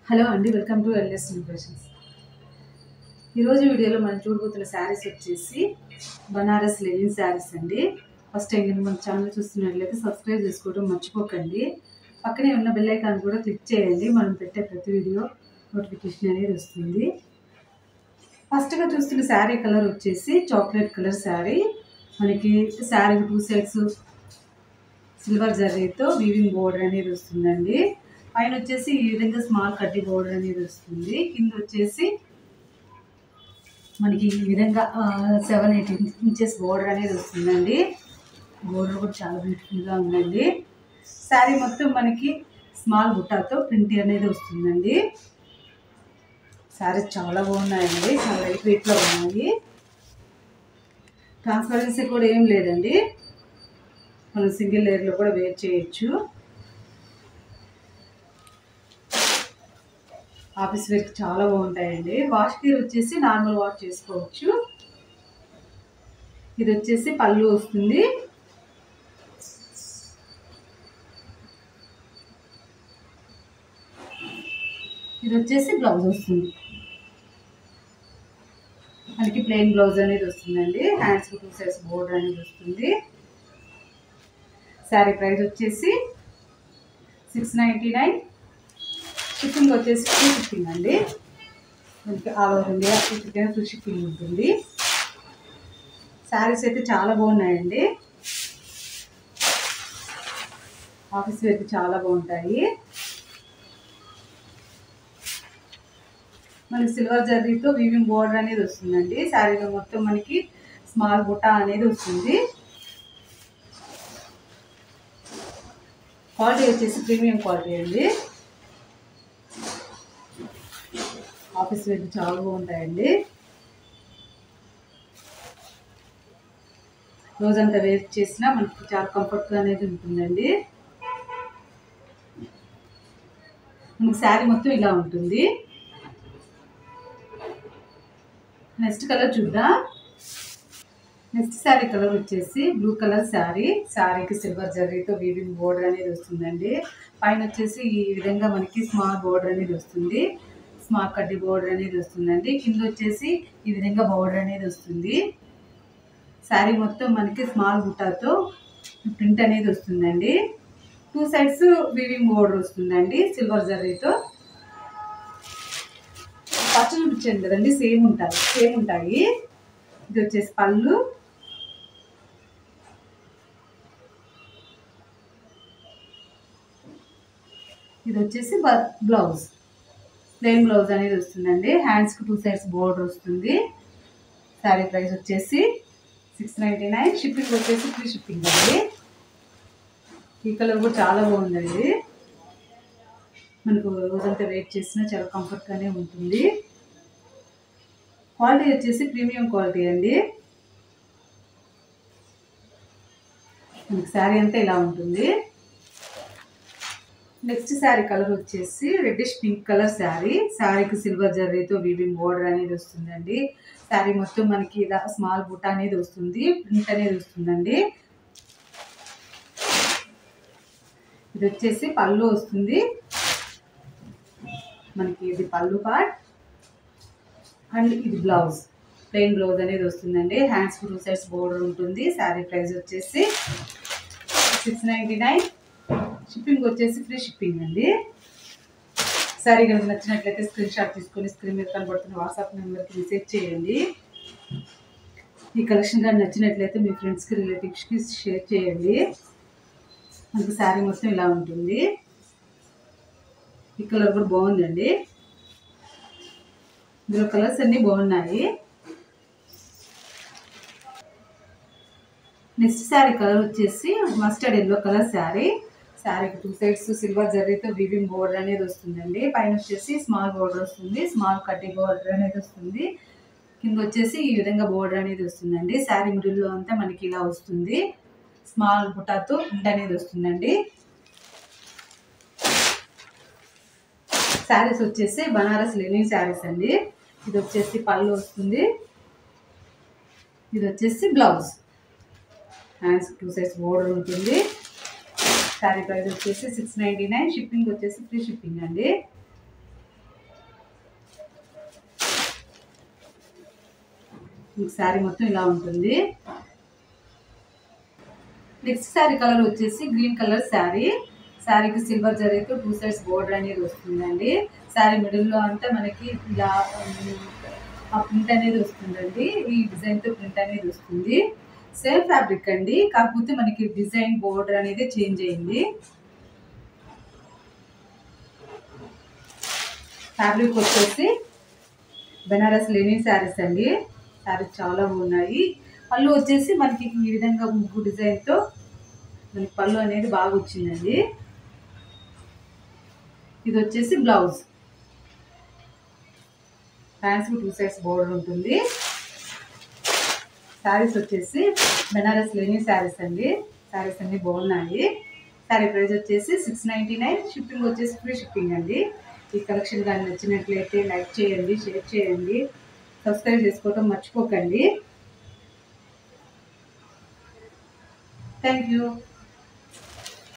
Hello అండి, welcome to LS celebrations. ఈరోజు వీడియోలో మనం చూడబోతున్న శారీస్ వచ్చేసి బనారస్ లెనిన్ శారీస్ అండి. ఫస్ట్ టైం మన ఛానల్ చూస్తున్నట్లయితే సబ్స్క్రైబ్ చేసుకోవడం మర్చిపోకండి. పక్కనే ఉన్న బెల్ ఐకాన్ కూడా క్లిక్ చేయండి. మనం పెట్టే ప్రతి వీడియో నోటిఫికేషన్ అనేది వస్తుంది. ఫస్ట్గా చూస్తున్న శారీ కలర్ వచ్చేసి చాక్లెట్ కలర్ శారీ. మనకి శారీ 2 సైడ్స్ సిల్వర్ జరీతో వీవింగ్ బోర్డర్ అనేది వస్తుందండి. పైన వచ్చేసి ఈ విధంగా స్మాల్ కడ్డీ బోర్డర్ అనేది వస్తుంది. కింద వచ్చేసి మనకి ఈ విధంగా 7-8 ఇంచెస్ బోర్డర్ అనేది వస్తుందండి. బోర్డర్ కూడా చాలా బ్యూటిఫుల్గా ఉందండి. శారీ మొత్తం మనకి స్మాల్ బుట్టాతో ప్రింట్ అనేది వస్తుందండి. శారీస్ చాలా బాగున్నాయండి, చాలా లైట్ వెయిట్లో ఉన్నాయి. ట్రాన్స్పరెన్సీ కూడా ఏం లేదండి, మనం సింగిల్ లేయర్లో కూడా వేర్ చేయొచ్చు. ఆఫీస్ వేర్కి చాలా బాగుంటాయండి. వాష్ కేర్ వచ్చేసి నార్మల్ వాష్ చేసుకోవచ్చు. ఇది వచ్చేసి పళ్ళు వస్తుంది. ఇది వచ్చేసి బ్లౌజ్ వస్తుంది. మనకి ప్లెయిన్ బ్లౌజ్ అనేది వస్తుందండి. హ్యాండ్స్కి 2 సైడ్స్ బోర్డర్ అనేది వస్తుంది. శారీ ప్రైస్ వచ్చేసి 699. షిప్పింగ్ వచ్చేసి ఫ్రీ షిప్పింగ్ అండి. మనకి all over India free shipping ఉంటుంది. శారీస్ అయితే చాలా బాగున్నాయండి, ఆఫీస్ వేర్కి చాలా బాగుంటాయి. మనకి సిల్వర్ జరీతో వీవింగ్ బోర్డర్ అనేది వస్తుందండి. శారీలో మొత్తం మనకి స్మాల్ బుట్ట అనేది వస్తుంది. క్వాలిటీ వచ్చేసి ప్రీమియం క్వాలిటీ అండి. ఆఫీస్ వేర్కి చాలా బాగుంటాయండి. రోజంతా వేర్ చేసినా మనకి చాలా కంఫర్ట్గా అనేది ఉంటుందండి. మనకి శారీ మొత్తం ఇలా ఉంటుంది. నెక్స్ట్ కలర్ చూద్దాం. నెక్స్ట్ శారీ కలర్ వచ్చేసి బ్లూ కలర్ శారీ. శారీకి సిల్వర్ జరీతో వీవింగ్ బోర్డర్ అనేది వస్తుందండి. పైన వచ్చేసి ఈ విధంగా మనకి స్మాల్ బోర్డర్ అనేది వస్తుంది. స్మాల్ కడ్డీ బోర్డర్ అనేది వస్తుందండి. కింద వచ్చేసి ఈ విధంగా బోర్డర్ అనేది వస్తుంది. శారీ మొత్తం మనకి స్మాల్ బుట్టాతో ప్రింట్ అనేది వస్తుందండి. 2 సైడ్స్ వీవింగ్ బోర్డర్ వస్తుందండి సిల్వర్ జరీతో. పచ్చ చూపించాను కదండి, సేమ్ ఉంటాయి. ఇది వచ్చేసి పళ్ళు. ఇది వచ్చేసి బ్లౌజ్, ప్లెయిన్ బ్లౌజ్ అనేది వస్తుందండి. హ్యాండ్స్కి 2 సైడ్స్ బోర్డర్ వస్తుంది. శారీ ప్రైస్ వచ్చేసి 699. షిప్పింగ్ వచ్చేసి ఫ్రీ షిప్పింగ్ అండి. ఈ కలర్ కూడా చాలా బాగుందండి. మనకు రోజంతా వెయిట్ చేసినా చాలా కంఫర్ట్గానే ఉంటుంది. క్వాలిటీ వచ్చేసి ప్రీమియం క్వాలిటీ అండి. మనకి శారీ అంతా ఇలా ఉంటుంది. నెక్స్ట్ శారీ కలర్ వచ్చేసి రెడ్డిష్ పింక్ కలర్ శారీ. శారీకి సిల్వర్ జరీతో వీవింగ్ బోర్డర్ అనేది వస్తుందండి. శారీ మొత్తం మనకి ఇలా స్మాల్ బుట్ట అనేది వస్తుంది, ప్రింట్ అనేది వస్తుందండి. ఇది వచ్చేసి పళ్ళు వస్తుంది. మనకి ఇది పళ్ళు పార్ట్ అండ్ ఇది బ్లౌజ్, ప్లెయిన్ బ్లౌజ్ అనేది వస్తుందండి. హ్యాండ్స్ 2 సైడ్స్ బోర్డర్ ఉంటుంది. శారీ ప్రైస్ వచ్చేసి 699. షిప్పింగ్ వచ్చేసి ఫ్రీ షిప్పింగ్ అండి. శారీ కనుక నచ్చినట్లయితే స్క్రీన్ షాట్ తీసుకొని స్క్రీన్ మీద కనబడుతున్న వాట్సాప్ నెంబర్కి మెసేజ్ చేయండి. ఈ కలెక్షన్ కానీ నచ్చినట్లయితే మీ ఫ్రెండ్స్కి, రిలేటివ్స్కి షేర్ చేయండి. మనకి శారీ మొత్తం ఇలా ఉంటుంది. ఈ కలర్ కూడా బాగుందండి. ఇందులో కలర్స్ అన్నీ బాగున్నాయి. నెక్స్ట్ శారీ కలర్ వచ్చేసి మస్టర్డ్ ఎల్లో కలర్ శారీ. శారీకి 2 సైడ్స్ సిల్వర్ జరీతో వీవింగ్ బోర్డర్ అనేది వస్తుందండి. పైన వచ్చేసి స్మాల్ బోర్డర్ వస్తుంది, స్మాల్ కడ్డీ బోర్డర్ అనేది వస్తుంది. కింద వచ్చేసి ఈ విధంగా బోర్డర్ అనేది వస్తుందండి. శారీ మిడిల్లో అంతా మనకి ఇలా వస్తుంది. స్మాల్ బుటాతో ప్రింట్ అనేది వస్తుందండి. శారీస్ వచ్చేసి బనారస్ లెనిన్ శారీస్ అండి. ఇది వచ్చేసి పళ్ళు వస్తుంది. ఇది వచ్చేసి బ్లౌజ్, హ్యాండ్స్ 2 సైడ్స్ బోర్డర్ ఉంటుంది. శారీ ప్రైస్ వచ్చేసి 699. షిప్పింగ్ వచ్చేసి ఫ్రీ షిప్పింగ్ అండి. మీకు శారీ మొత్తం ఇలా ఉంటుంది. నెక్స్ట్ శారీ కలర్ వచ్చేసి గ్రీన్ కలర్ శారీ. శారీకి సిల్వర్ జరీతో 2 సైడ్స్ బోర్డర్ అనేది వస్తుందండి. శారీ మిడిల్లో అంతా మనకి ఇలా ఆ ప్రింట్ అనేది వస్తుందండి. ఈ డిజైన్తో ప్రింట్ అనేది వస్తుంది. సేమ్ ఫ్యాబ్రిక్ అండి, కాకపోతే మనకి డిజైన్ బోర్డర్ అనేది చేంజ్ అయింది. ఫ్యాబ్రిక్ వచ్చేసి బెనారస్ లెనిన్ శారీస్ అండి. శారీస్ చాలా బాగున్నాయి. పళ్ళు వచ్చేసి మనకి ఈ విధంగా ముగ్గు డిజైన్తో మనకి పళ్ళు అనేది బాగా వచ్చిందండి. ఇది వచ్చేసి బ్లౌజ్. హ్యాండ్స్కి 2 సైడ్స్ బోర్డర్ ఉంటుంది. శారీస్ వచ్చేసి బెనారస్ లెనిన్ శారీస్ అండి. శారీస్ అన్ని బాగున్నాయి. శారీ ప్రైస్ వచ్చేసి 699. షిప్పింగ్ వచ్చేసి ఫ్రీ షిప్పింగ్ అండి. ఈ కలెక్షన్ కానీ నచ్చినట్లయితే లైక్ చేయండి, షేర్ చేయండి, సబ్స్క్రైబ్ చేసుకోవడం మర్చిపోకండి. Thank you.